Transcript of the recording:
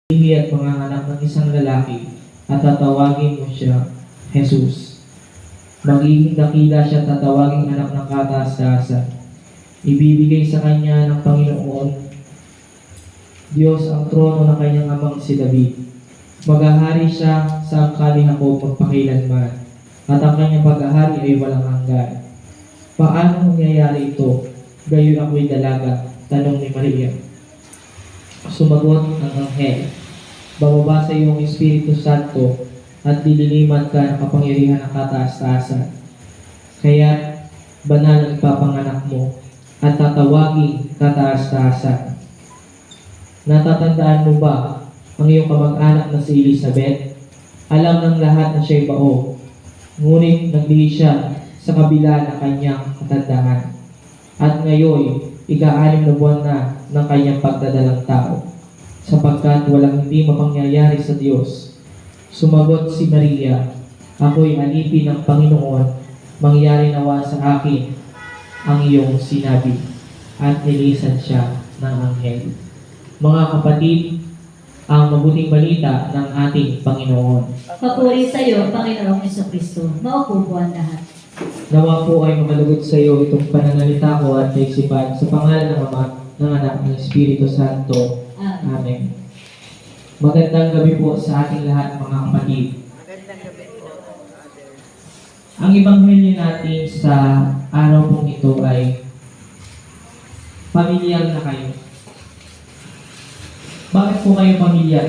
at manganganak ng isang lalaki at tatawagin mo siya Jesus. Magiging dakila siya at tatawaging anak ng kataas-taasan. Ibibigay sa kanya ng Panginoon Diyos ang trono ng kanyang amang si David. Maghahari siya sa angkali Jacob magpakailanman, at ang kanyang paghahari ay walang hanggan. Paano mangyayari ito? Gayon ako'y dalaga, tanong ni Maria. Sumagot ang anghel, bababa sa iyong Espiritu Santo at dililiman ka ng kapangyarihan ng kataas-taasan. Kaya't banal ang ipapanganak mo at tatawaging kataas-taasan. Natatandaan mo ba ang iyong kamag-anak na si Elizabeth? Alam ng lahat na siya'y bao, ngunit naglihi siya sa kabila ng kanyang katandaan. At ngayon, ika-6 na buwan na ng kanyang pagdadalang tao, sapagkat walang hindi mapangyayari sa Diyos. Sumagot si Maria, ako'y alipin ng Panginoon, mangyari nawa sa akin ang iyong sinabi. At nilisan siya ng anghel. Mga kapatid, ang mabuting balita ng ating Panginoon. Papuri sa iyo, Panginoong Jesucristo. Maupo po ang lahat. Nawa po ay makalagot sa iyo itong pananalita ko at kaisipan sa pangalan ng Ama, ng Anak, ng Espiritu Santo. Amen. Magandang gabi po sa ating lahat, mga kapatid. Magandang gabi po. Ang ebanghelyo natin sa araw pong ito ay pamilyar na kayo. Bakit po kayo pamilyar?